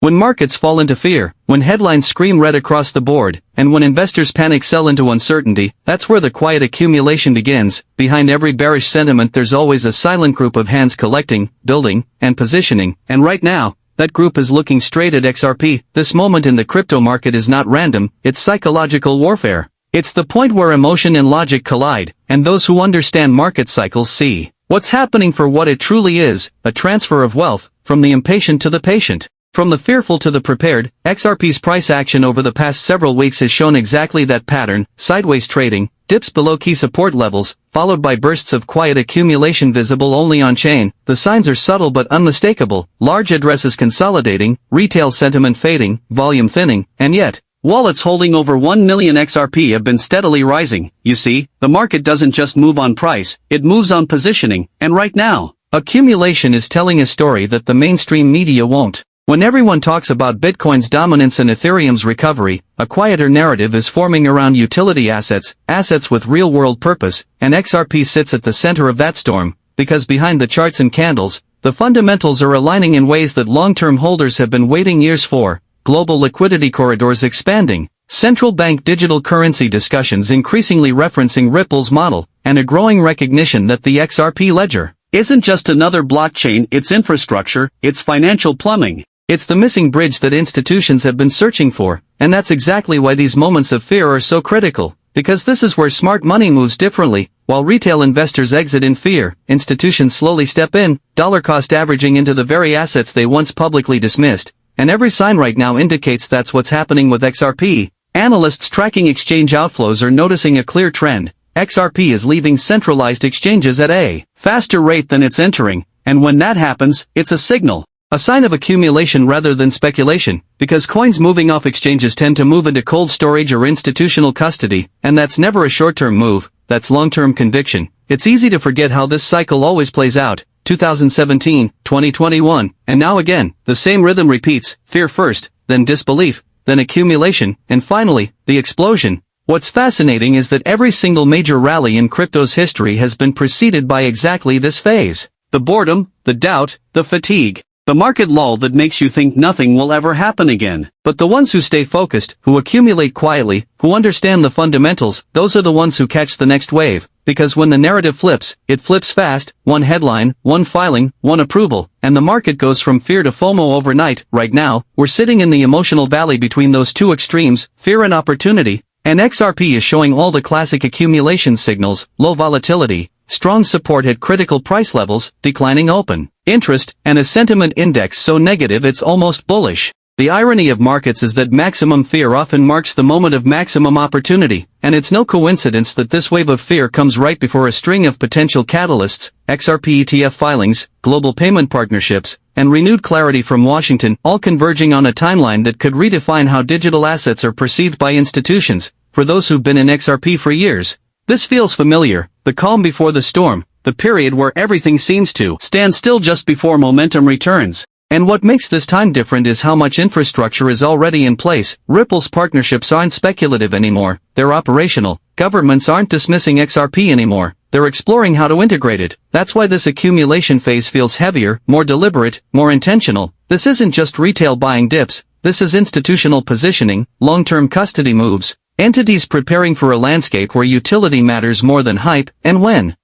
When markets fall into fear, when headlines scream red across the board, and when investors panic sell into uncertainty, that's where the quiet accumulation begins. Behind every bearish sentiment there's always a silent group of hands collecting, building, and positioning, and right now, that group is looking straight at XRP. This moment in the crypto market is not random, it's psychological warfare. It's the point where emotion and logic collide, and those who understand market cycles see what's happening for what it truly is, a transfer of wealth, from the impatient to the patient. From the fearful to the prepared, XRP's price action over the past several weeks has shown exactly that pattern: sideways trading, dips below key support levels, followed by bursts of quiet accumulation visible only on-chain. The signs are subtle but unmistakable: large addresses consolidating, retail sentiment fading, volume thinning, and yet, wallets holding over 1 million XRP have been steadily rising. You see, the market doesn't just move on price, it moves on positioning, and right now, accumulation is telling a story that the mainstream media won't. When everyone talks about Bitcoin's dominance and Ethereum's recovery, a quieter narrative is forming around utility assets, assets with real-world purpose, and XRP sits at the center of that storm, because behind the charts and candles, the fundamentals are aligning in ways that long-term holders have been waiting years for: global liquidity corridors expanding, central bank digital currency discussions increasingly referencing Ripple's model, and a growing recognition that the XRP ledger isn't just another blockchain, it's infrastructure, it's financial plumbing. It's the missing bridge that institutions have been searching for, and that's exactly why these moments of fear are so critical, because this is where smart money moves differently. While retail investors exit in fear, institutions slowly step in, dollar cost averaging into the very assets they once publicly dismissed, and every sign right now indicates that's what's happening with XRP. Analysts tracking exchange outflows are noticing a clear trend: XRP is leaving centralized exchanges at a faster rate than it's entering, and when that happens, it's a signal. A sign of accumulation rather than speculation, because coins moving off exchanges tend to move into cold storage or institutional custody, and that's never a short-term move, that's long-term conviction. It's easy to forget how this cycle always plays out: 2017, 2021, and now again. The same rhythm repeats: fear first, then disbelief, then accumulation, and finally, the explosion. What's fascinating is that every single major rally in crypto's history has been preceded by exactly this phase: the boredom, the doubt, the fatigue. The market lull that makes you think nothing will ever happen again. But the ones who stay focused, who accumulate quietly, who understand the fundamentals, those are the ones who catch the next wave. Because when the narrative flips, it flips fast: one headline, one filing, one approval, and the market goes from fear to FOMO overnight. Right now, we're sitting in the emotional valley between those two extremes, fear and opportunity, and XRP is showing all the classic accumulation signals: low volatility, strong support at critical price levels, declining open interest, and a sentiment index so negative it's almost bullish. The irony of markets is that maximum fear often marks the moment of maximum opportunity, and it's no coincidence that this wave of fear comes right before a string of potential catalysts: XRP ETF filings, global payment partnerships, and renewed clarity from Washington, all converging on a timeline that could redefine how digital assets are perceived by institutions. For those who've been in XRP for years, this feels familiar: the calm before the storm, the period where everything seems to stand still just before momentum returns. And what makes this time different is how much infrastructure is already in place. Ripple's partnerships aren't speculative anymore, they're operational. Governments aren't dismissing XRP anymore, they're exploring how to integrate it. That's why this accumulation phase feels heavier, more deliberate, more intentional. This isn't just retail buying dips, this is institutional positioning, long-term custody moves, entities preparing for a landscape where utility matters more than hype. And when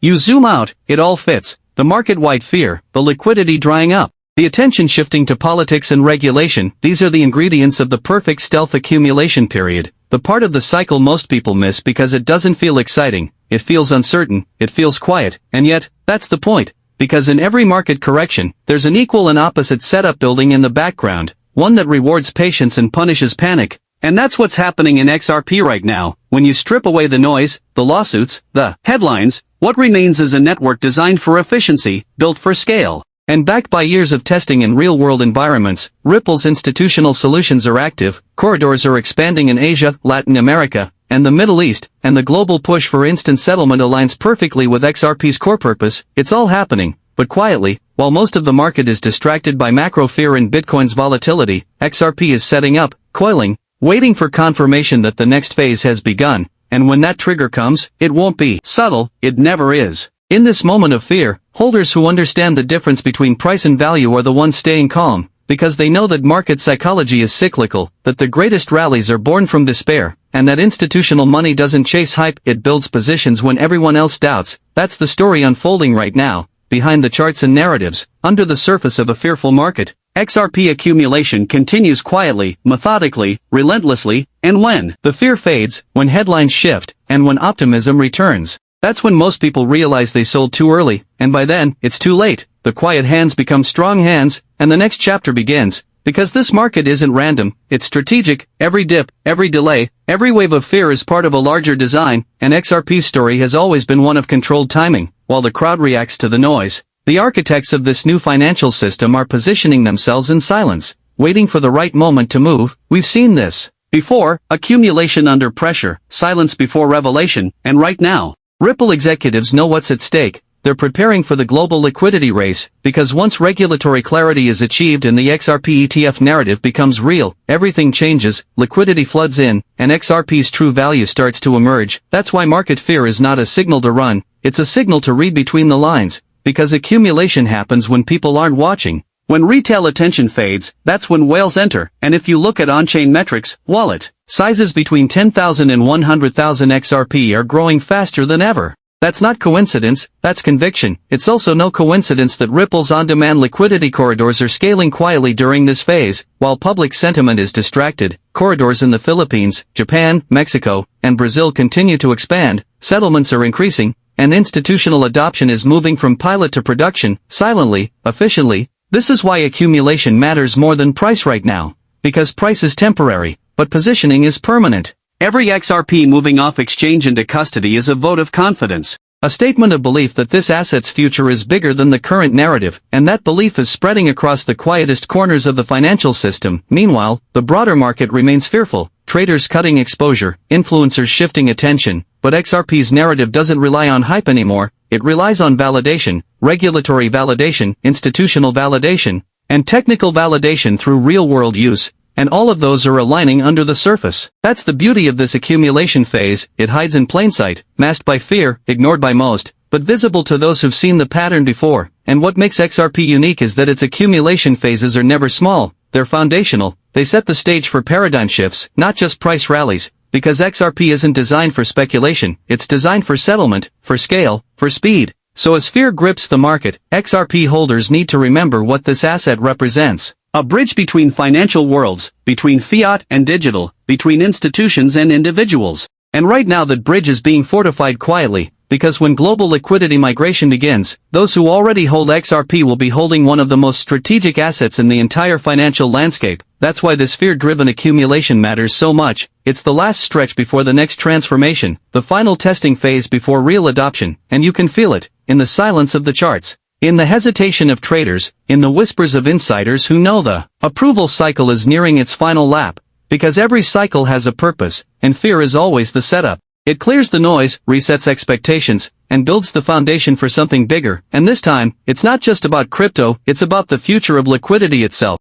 you zoom out, it all fits: the market-wide fear, the liquidity drying up, the attention shifting to politics and regulation. These are the ingredients of the perfect stealth accumulation period, the part of the cycle most people miss because it doesn't feel exciting, it feels uncertain, it feels quiet, and yet, that's the point, because in every market correction, there's an equal and opposite setup building in the background, one that rewards patience and punishes panic. And that's what's happening in XRP right now. When you strip away the noise, the lawsuits, the headlines, what remains is a network designed for efficiency, built for scale, and backed by years of testing in real-world environments. Ripple's institutional solutions are active, corridors are expanding in Asia, Latin America, and the Middle East, and the global push for instant settlement aligns perfectly with XRP's core purpose. It's all happening, but quietly. While most of the market is distracted by macro fear and Bitcoin's volatility, XRP is setting up, coiling, waiting for confirmation that the next phase has begun, and when that trigger comes, it won't be subtle, it never is. In this moment of fear, holders who understand the difference between price and value are the ones staying calm, because they know that market psychology is cyclical, that the greatest rallies are born from despair, and that institutional money doesn't chase hype, it builds positions when everyone else doubts. That's the story unfolding right now, behind the charts and narratives, under the surface of a fearful market. XRP accumulation continues quietly, methodically, relentlessly, and when the fear fades, when headlines shift, and when optimism returns, that's when most people realize they sold too early, and by then, it's too late. The quiet hands become strong hands, and the next chapter begins. Because this market isn't random, it's strategic. Every dip, every delay, every wave of fear is part of a larger design, and XRP's story has always been one of controlled timing, while the crowd reacts to the noise. The architects of this new financial system are positioning themselves in silence, waiting for the right moment to move. We've seen this before: accumulation under pressure, silence before revelation, and right now, Ripple executives know what's at stake. They're preparing for the global liquidity race, because once regulatory clarity is achieved and the XRP ETF narrative becomes real, everything changes, liquidity floods in, and XRP's true value starts to emerge. That's why market fear is not a signal to run, it's a signal to read between the lines, because accumulation happens when people aren't watching. When retail attention fades, that's when whales enter, and if you look at on-chain metrics, wallet sizes between 10,000 and 100,000 XRP are growing faster than ever. That's not coincidence, that's conviction. It's also no coincidence that Ripple's on-demand liquidity corridors are scaling quietly during this phase. While public sentiment is distracted, corridors in the Philippines, Japan, Mexico, and Brazil continue to expand, settlements are increasing, and institutional adoption is moving from pilot to production, silently, efficiently. This is why accumulation matters more than price right now. Because price is temporary, but positioning is permanent. Every XRP moving off exchange into custody is a vote of confidence, a statement of belief that this asset's future is bigger than the current narrative, and that belief is spreading across the quietest corners of the financial system. Meanwhile, the broader market remains fearful, traders cutting exposure, influencers shifting attention, but XRP's narrative doesn't rely on hype anymore, it relies on validation, regulatory validation, institutional validation, and technical validation through real-world use. And all of those are aligning under the surface. That's the beauty of this accumulation phase. It hides in plain sight, masked by fear, ignored by most, but visible to those who've seen the pattern before. And what makes XRP unique is that its accumulation phases are never small, they're foundational. They set the stage for paradigm shifts, not just price rallies, because XRP isn't designed for speculation, it's designed for settlement, for scale, for speed. So as fear grips the market, XRP holders need to remember what this asset represents. A bridge between financial worlds, between fiat and digital, between institutions and individuals. And right now that bridge is being fortified quietly, because when global liquidity migration begins, those who already hold XRP will be holding one of the most strategic assets in the entire financial landscape. That's why this fear-driven accumulation matters so much. It's the last stretch before the next transformation, the final testing phase before real adoption, and you can feel it, in the silence of the charts. In the hesitation of traders, in the whispers of insiders who know the approval cycle is nearing its final lap, because every cycle has a purpose, and fear is always the setup. It clears the noise, resets expectations, and builds the foundation for something bigger, and this time, it's not just about crypto, it's about the future of liquidity itself.